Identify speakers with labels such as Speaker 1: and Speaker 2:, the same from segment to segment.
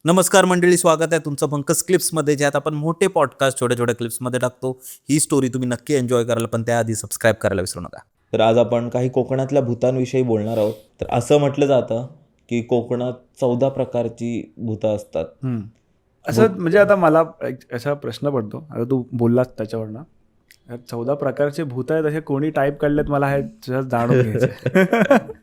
Speaker 1: नमस्कार मंडळी, स्वागत आहे तुमचं पंकज क्लिप्समध्ये, ज्यात आपण मोठे पॉडकास्ट छोट्या छोट्या क्लिप्समध्ये टाकतो. ही स्टोरी तुम्ही नक्की एन्जॉय कराल, पण त्याआधी सबस्क्राईब करायला विसरू नका. तर आज आपण काही कोकणातल्या भूतांविषयी बोलणार आहोत. तर असं म्हटलं जातं की कोकणात 14 प्रकारची भूतं असतात.
Speaker 2: असं म्हणजे आता मला एक असा प्रश्न पडतो, आता तू बोललास त्याच्यावरनं 14 प्रकारचे भूत आहेत, असे कोणी टाईप काढलेत मला हे जाणून घ्यायचं.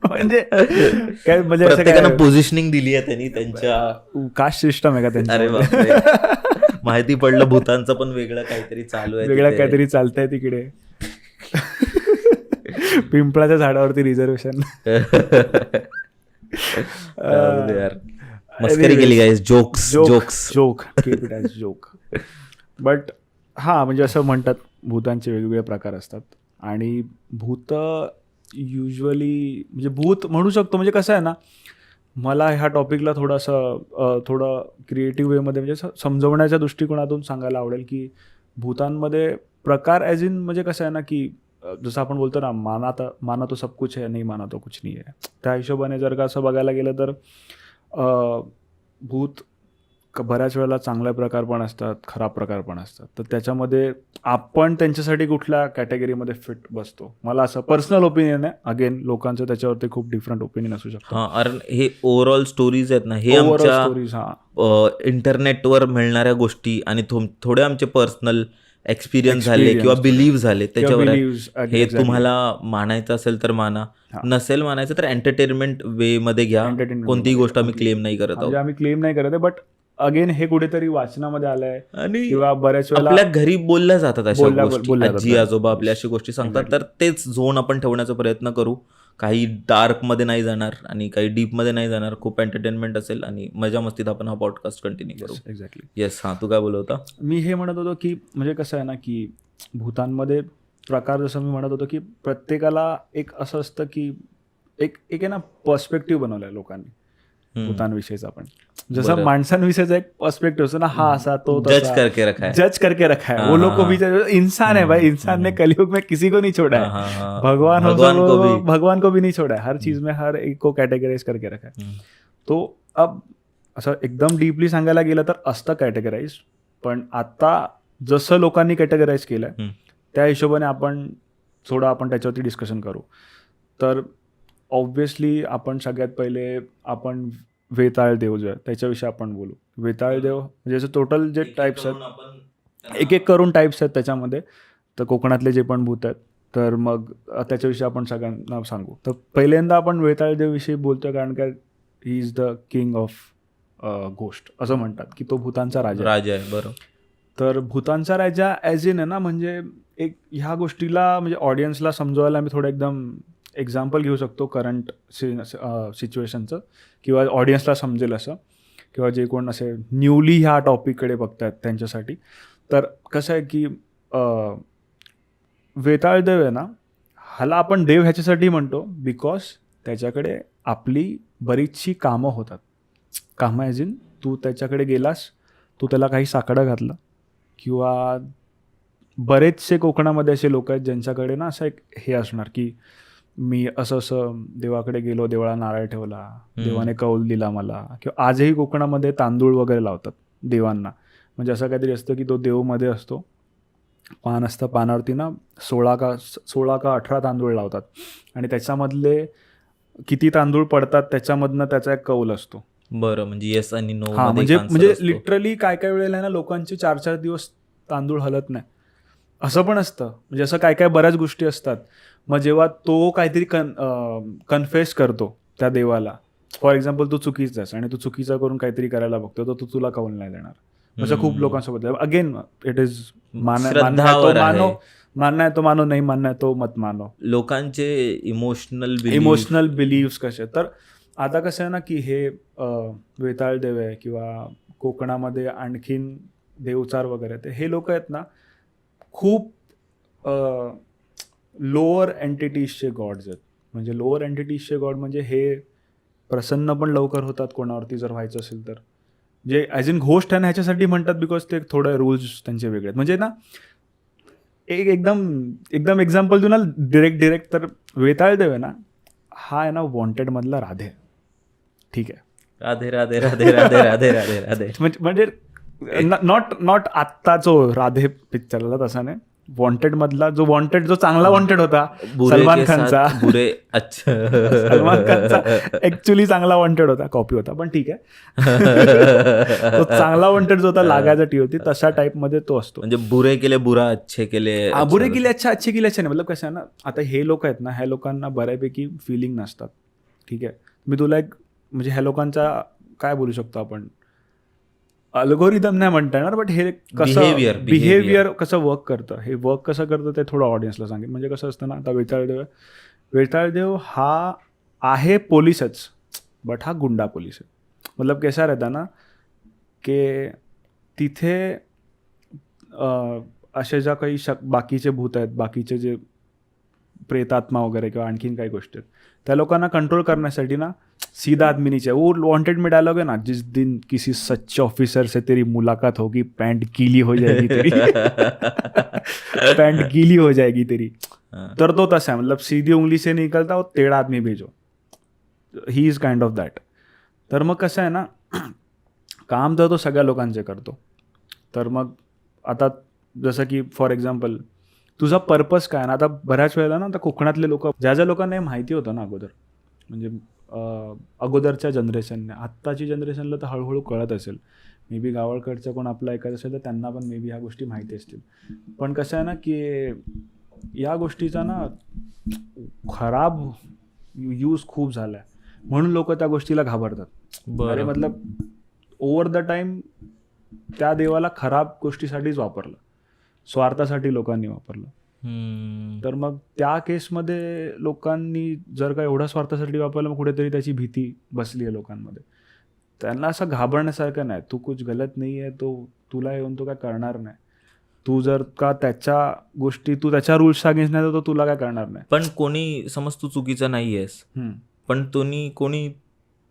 Speaker 2: म्हणजे काय, म्हणजे असं
Speaker 1: प्रत्येकानं
Speaker 2: काय
Speaker 1: पोझिशनिंग दिली आहे त्यांनी त्यांच्या.
Speaker 2: कास्ट सिस्टम आहे का
Speaker 1: अरे
Speaker 2: त्यांच्या?
Speaker 1: बापरे, माहिती पडलं भूतांचं पण वेगळं काहीतरी चालू आहे
Speaker 2: वेगळं
Speaker 1: तिथे.
Speaker 2: काहीतरी चालतंय तिकडे. पिंपळाच्या झाडावरती रिझर्वेशन.
Speaker 1: जाऊ दे यार, मस्करी केली guys, jokes
Speaker 2: joke keep it as joke. But हां, म्हणजे असं म्हणतात भूतांचे वेगवेगळे प्रकार असतात. आणि भूत युजली म्हणजे भूत म्हणू शकतो, म्हणजे कसं आहे ना, मला ह्या टॉपिकला थोडं क्रिएटिव्ह वेमध्ये म्हणजे समजवण्याच्या दृष्टिकोनातून सांगायला आवडेल की भूतांमध्ये प्रकार ॲज इन म्हणजे कसं आहे ना की जसं आपण बोलतो ना, माना तो सब कुछ है, नहीं माना तो कुछ नहीं है. त्या हिशोबाने जर का असं बघायला गेलं तर भूत बऱ्याच वेळेला चांगले प्रकार पण असतात, खराब प्रकार पण असतात. तर त्याच्यामध्ये आपण त्यांच्यासाठी कुठल्या कॅटेगरीमध्ये फिट बसतो, मला असं पर्सनल ओपिनियन आहे. अगेन लोकांचं त्याच्यावरती खूप डिफरंट ओपिनियन असू शकतं.
Speaker 1: हां, कारण हे ओव्हरऑल स्टोरीज आहेत ना, हे
Speaker 2: ओव्हरऑल
Speaker 1: आमच्या
Speaker 2: स्टोरीज. हां,
Speaker 1: इंटरनेटवर मिळणाऱ्या गोष्टी आणि थोडे आमचे पर्सनल एक्सपिरियन्स झाले किंवा बिलीव्ह झाले त्याच्यावर आहे. हे तुम्हाला मानायचं असेल तर माना, नसेल मानायचं तर एंटरटेनमेंट वे मध्ये घ्या. कोणतीही गोष्ट आम्ही क्लेम नाही करत
Speaker 2: म्हणजे
Speaker 1: आहोत.
Speaker 2: आम्ही क्लेम नाही करत आहे, बट अगेन हे कुठेतरी वाचनामध्ये आलंय
Speaker 1: आणि
Speaker 2: किंवा बऱ्याच वेळेला
Speaker 1: आपल्या घरी बोलल्या जातात अशा गोष्टी,
Speaker 2: बोलल्या जातात.
Speaker 1: आजी आजोबा आपल्या अशी गोष्टी सांगतात, तर तेच झोन आपण ठेवण्याचा प्रयत्न करू. काही डार्क मध्ये नाही जाणार आणि काही डीप मध्ये नाही जाणार. खूप एंटरटेनमेंट असेल आणि मजा मस्तीत आपण हा पॉडकास्ट कंटिन्यू करू.
Speaker 2: एक्झॅक्टली.
Speaker 1: येस, हां, तू काय बोलत होता?
Speaker 2: मी हे म्हणत होतो की म्हणजे कसं आहे ना की भूतांमध्ये प्रकार, जसं मी म्हणत होतो की प्रत्येकाला एक असं असतं की एक आहे ना, पर्स्पेक्टिव्ह बनवलाय लोकांनी भूतांविषयीचा. आपण जसं माणसांविषयीचा एक पर्स्पेक्टिव्ह असतो ना, हा असा तो
Speaker 1: जज करके रखा है.
Speaker 2: जज करके रखा है. वो लोग को भी इंसान है भाई, इंसान ने कलयुग में किसी को नहीं छोड़ा है. भगवान को भी नहीं छोड़ा है. हर चीज में हर एक को कैटेगराइज करके रखा है. तो अब असं एकदम डीपली सांगायला गेलं तर असतं कॅटेगराईज, पण आता जसं लोकांनी कॅटेगराईज केलंय त्या हिशोबाने आपण त्याच्यावरती डिस्कशन करू. तर ऑब्व्हियसली आपण सगळ्यात पहिले आपण वेताळ देव जो आहे त्याच्याविषयी आपण बोलू. वेताळ देव म्हणजे असं टोटल जे टाईप्स आहेत, एक करून टाईप्स आहेत त्याच्यामध्ये, तर कोकणातले जे पण भूत आहेत, तर मग त्याच्याविषयी आपण सगळ्यांना सांगू. तर पहिल्यांदा आपण वेताळ देवविषयी बोलतोय, कारण का he is the king of गोष्ट असं म्हणतात की तो भूतांचा राजा
Speaker 1: आहे. बरोबर.
Speaker 2: तर भूतांचा राजा ॲज इन आहे ना, म्हणजे एक ह्या गोष्टीला म्हणजे ऑडियन्सला समजवायला मी थोडं एकदम एक्झाम्पल घेऊ शकतो करंट सिच्युएशनचं, किंवा ऑडियन्सला समजेल असं, किंवा जे कोण असे न्यूली ह्या टॉपिककडे बघतात त्यांच्यासाठी. तर कसं आहे की वेताळ देव आहे ना, ह्याला आपण देव ह्याच्यासाठी म्हणतो बिकॉज त्याच्याकडे आपली बरीचशी कामं होतात. कामं ॲज इन तू त्याच्याकडे गेलास, तू त्याला काही साकडं घातलं, किंवा बरेचसे कोकणामध्ये असे लोक आहेत ज्यांच्याकडे ना असं एक हे असणार की मी असं देवाकडे गेलो, देवाला नारळ ठेवला, देवाने कौल दिला मला. किंवा आजही कोकणामध्ये तांदूळ वगैरे लावतात देवांना. म्हणजे असं काहीतरी असतं की तो देवमध्ये असतो, पान असतं, पानावरती ना 16 का 18 तांदूळ लावतात, आणि त्याच्यामधले किती तांदूळ पडतात त्याच्यामधनं त्याचा एक कौल असतो.
Speaker 1: बरं, म्हणजे येस आणि नो.
Speaker 2: हां, म्हणजे लिटरली काय वेळेला ना लोकांचे 4-4 दिवस तांदूळ हलत नाही, असं पण असतं. म्हणजे असं काय बऱ्याच गोष्टी असतात. मग जेव्हा तो काहीतरी कन्फेस करतो त्या देवाला, फॉर एक्झाम्पल तू चुकीचास आणि तू चुकीचा करून काहीतरी करायला बघतो, तर तू तुला कौल नाही देणार. असं खूप लोकांसोबत. अगेन इट इज मानना आहे तो मानो, नाही मानना आहे तो मत मानो.
Speaker 1: लोकांचे
Speaker 2: इमोशनल बिलीव्स कसे. तर आता कसं आहे ना की हे वेताळ देव आहे किंवा कोकणामध्ये आणखीन देवचार वगैरे, ते हे लोक आहेत ना खूप लोअर एंटिटीजचे गॉड्स आहेत. म्हणजे लोअर एंटिटीजचे गॉड म्हणजे हे प्रसन्न पण लवकर होतात कोणावरती जर व्हायचं असेल तर. जे ॲज इन घोस्ट आहे ना ह्याच्यासाठी म्हणतात बिकॉज ते थोडे रूल्स त्यांचे वेगळे आहेत. म्हणजे ना एक एकदम एक्झाम्पल देऊ ना, डिरेक्ट तर वेताळ देव आहे ना, हा आहे ना वॉन्टेडमधला राधे. ठीक आहे,
Speaker 1: राधे राधे राधे राधे राधे राधे राधे.
Speaker 2: म्हणजे नॉट आत्ता जो राधे पिक्चरला तसा नाही, वॉन्टेड मधला जो वॉन्टेड, जो चांगला वॉन्टेड होता सलमान खानचा,
Speaker 1: बुरे अच्छा
Speaker 2: सलमान खानचा ऍक्च्युली चांगला वॉन्टेड होता, कॉपी होता पण ठीक आहे. तो चांगला वॉन्टेड जो होता लागायचा टी होती, तशा टाईप मध्ये तो असतो.
Speaker 1: म्हणजे बुरे केले बुरा, अच्छे केले
Speaker 2: बुरे केले अच्छा, अच्छे केले अच्छा नाही. मतलब कसं आहे ना, आता हे लोक आहेत ना, ह्या लोकांना बऱ्यापैकी फिलिंग नसतात. ठीक आहे, मी तुला एक म्हणजे ह्या लोकांचा काय बोलू शकतो आपण, अल्गोरिदम नाही म्हणता येणार, बट हे कसं बिहेवियर कसं वर्क करतं, हे वर्क कसं करतं ते थोडं ऑडियन्सला सांगेल. म्हणजे कसं असतं ना, आता वेताळदेव हा आहे पोलीसच, बट हा गुंडा पोलीस आहे. मतलब कैसा रहता ना की तिथे असे ज्या काही बाकीचे भूत आहेत, बाकीचे जे प्रेतात्मा वगैरे किंवा आणखीन काही गोष्टी आहेत, त्या लोकांना कंट्रोल करण्यासाठी ना सीधा आदमी नीचे, वो वांटेड में डायलॉग है ना, जिस दिन किसी सच्चे ऑफिसर से तेरी मुलाकात होगी पैंट गीली हो जाएगी तेरी पैंट गीली हो जाएगी तेरी, तर तो तसा है. मतलब सीधी उंगली से निकलता वो टेढ़ा आदमी भेजो, he is kind of that. तर मग कसं आहे ना, काम तर तो सगळ्या लोकांचे करतो. तर मग आता जसं की फॉर एक्झाम्पल तुझा पर्पज काय ना, आता बऱ्याच वेळेला ना, आता कोकणातले लोक, ज्या ज्या लोकांना हे माहिती होतं ना अगोदर, म्हणजे अगोदरच्या जनरेशनने, आत्ताची जनरेशनला तर हळूहळू कळत असेल, मे बी गावाकडचं कोण आपलं ऐकत असेल तर त्यांना पण मे बी ह्या गोष्टी माहिती असतील. पण कसं आहे ना की या गोष्टीचा ना खराब यूज खूप झाला आहे, म्हणून लोक त्या गोष्टीला घाबरतात. अरे मतलब ओव्हर द टाईम त्या देवाला खराब गोष्टीसाठीच वापरलं, स्वार्थासाठी लोकांनी वापरलं. तर मग त्या केसमध्ये लोकांनी जर का एवढा स्वार्थासाठी वापरलं, मग कुठेतरी त्याची भीती बसली आहे लोकांमध्ये. त्यांना असं घाबरण्यासारखं नाही, तू कुछ गलत नाही आहे, तो तुला येऊन तो काय करणार नाही. तू जर का त्याच्या गोष्टी, तू त्याच्या रूल्स अगेन्स्ट नाही तर तो तुला काय करणार नाही.
Speaker 1: पण कोणी समज तू चुकीचा नाही आहेस, पण कोणी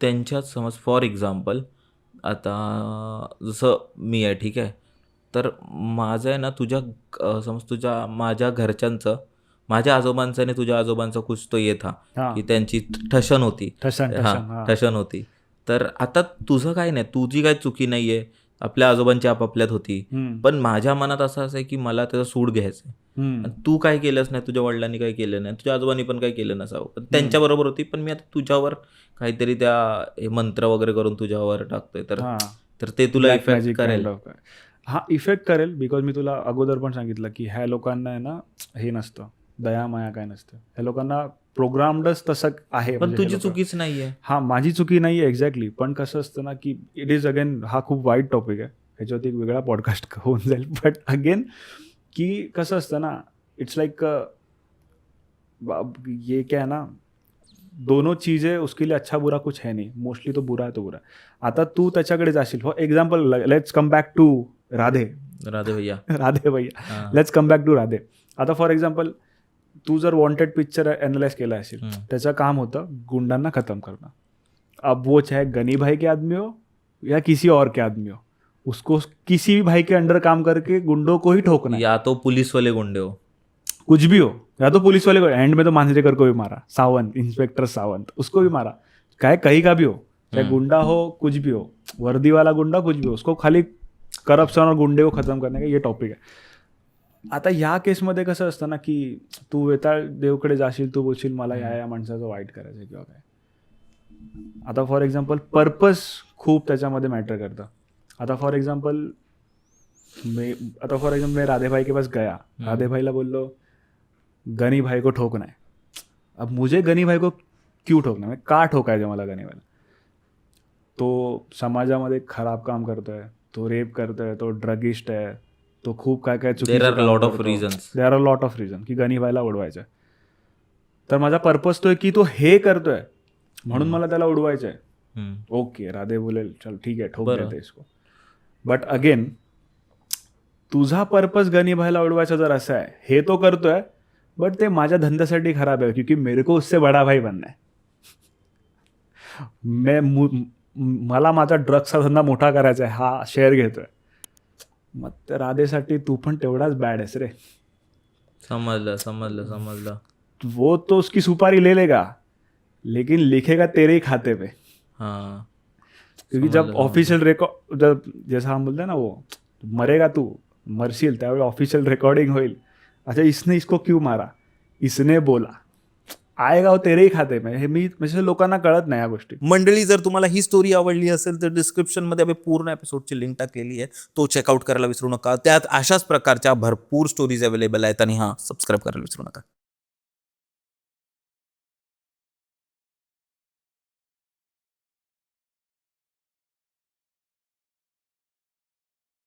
Speaker 1: त्यांच्याच समज फॉर एक्झाम्पल आता जसं मी आहे, ठीक आहे, तर माझं आहे ना, तुझ्या माझ्या घरच्यांचं, माझ्या आजोबांचं आणि तुझ्या आजोबांचा कुछ तो येत हा की त्यांची ठसन होती. तर आता तुझं काय नाही, तुझी काय चुकी नाही आहे, आपल्या आजोबांची आपापल्यात होती, पण माझ्या मनात असं आहे की मला त्याचा सूड घ्यायचा आहे. तू काय केलंच नाही, तुझ्या वडिलांनी काय केलं नाही, तुझ्या आजोबांनी पण काही केलं नसावं, पण त्यांच्याबरोबर होती, पण मी आता तुझ्यावर काहीतरी हे मंत्र वगैरे करून तुझ्यावर टाकतोय, तर ते तुला इफेक्ट करेल.
Speaker 2: हा इफेक्ट करेल, बिकॉज मी तुला अगोदर पण सांगितलं की ह्या लोकांना आहे ना हे नसतं, दया माया काय नसतं, ह्या लोकांना प्रोग्रामडच तसं आहे.
Speaker 1: पण तुझी चुकीच नाहीये.
Speaker 2: हा, माझी चुकी नाही आहे एक्झॅक्टली. पण कसं असतं ना की इट इज अगेन, हा खूप वाईट टॉपिक आहे, ह्याच्यावरती एक वेगळा पॉडकास्ट होऊन जाईल. बट अगेन की कसं असतं ना, इट्स लाइक ये क्या है ना, दोनों चीज़ें उसके लिए अच्छा बुरा कुछ है नहीं, मोस्टली तो बुरा है तो बुरा. आता तू त्याच्याकडे जाशील, for example let's come back to Radhe भैया, let's come back to Radhe. आता फॉर एक्झाम्पल तू जर वॉन्टेड पिक्चर एनालाइज केला असेल, त्याचं काम होतं गुंडांना खत्म करणं. अब वो चाहे गनी भाई के आदमी हो या किसी और के आदमी हो, उसको किसी भी भाई के अंडर काम करके गुंडों को ही ठोकना,
Speaker 1: या तो पुलिस वाले गुंडे हो,
Speaker 2: कुछ भी हो, या तो पुलिस वाले को, एंड में तो मांजरेकर को भी मारा, सावंत, इंस्पेक्टर सावंत, उसको भी मारा, चाहे कहीं का भी हो, चाहे गुंडा हो, कुछ भी हो, वर्दी वाला गुंडा कुछ भी हो, उसको खाली करप्शन और गुंडे को खत्म करने का ये टॉपिक है. आता ह्या केसमध्ये कसं असतं ना की तू वेताळ देवकडे जाशील, तू बोलशील मला या माणसाचं वाईट करायचं किंवा काय. आता फॉर एक्झाम्पल पर्पज खूप त्याच्यामध्ये मॅटर करतं. आता फॉर एक्झाम्पल मैं राधे भाई के पास गया, राधे भाईला बोललो गनी भाई को ठोकना है. अब मुझे गनी भाई को क्यों ठोकना है, का ठोकायचं मला गनी भाईला? तो समाजामध्ये खराब काम करतोय, तो रेप करतोय, तो ड्रगिस्ट आहे, तो खूप काय काय चुकीचं.
Speaker 1: There are lot of reason की गनी भाईला उडवायचं आहे. तर माझा पर्पज तो आहे की तो हे करतोय म्हणून मला त्याला उडवायचं आहे. ओके, राधे बोलेल चल ठीक आहे, ठोक देते इसको. बट अगेन तुझा पर्पज गनी भाईला उडवायचा जर असा आहे, हे तो करतोय बट ते माझ्या धंद्यासाठी खराब आहे, क्योंकि मेरे को उससे बडा भाई बनना है. मला माझा ड्रग्सचा धंदा मोठा करायचा आहे, हा शेअर घेतोय. मग त्या राधेसाठी तू पण तेवढाच बॅड आहेस रे. समजलं.
Speaker 2: वो तो उसकी सुपारी ले लेगा लेकिन लिखेगा तेरे ही खाते पे.
Speaker 1: हाँ,
Speaker 2: क्योंकि जब ऑफिशियल रिकॉर्ड, जब जैसा हम बोलते हैं ना वो मरेगा तू मरशील, त्यावेळी ऑफिशियल रेकॉर्डिंग होईल, अच्छा इसने इसको क्यों मारा, इसने बोला, आएगा वो तेरे ही खाते में. हे मी म्हणजे लोकांना कळत नाही या गोष्टी.
Speaker 1: मंडळी, जर तुम्हाला ही स्टोरी आवडली असेल तर डिस्क्रिप्शनमध्ये आम्ही पूर्ण एपिसोडची लिंक टाकलेली आहे, तो चेकआउट करायला विसरू नका. त्यात अशाच प्रकारच्या भरपूर स्टोरीज अवेलेबल आहेत आणि सबस्क्राईब करायला विसरू नका.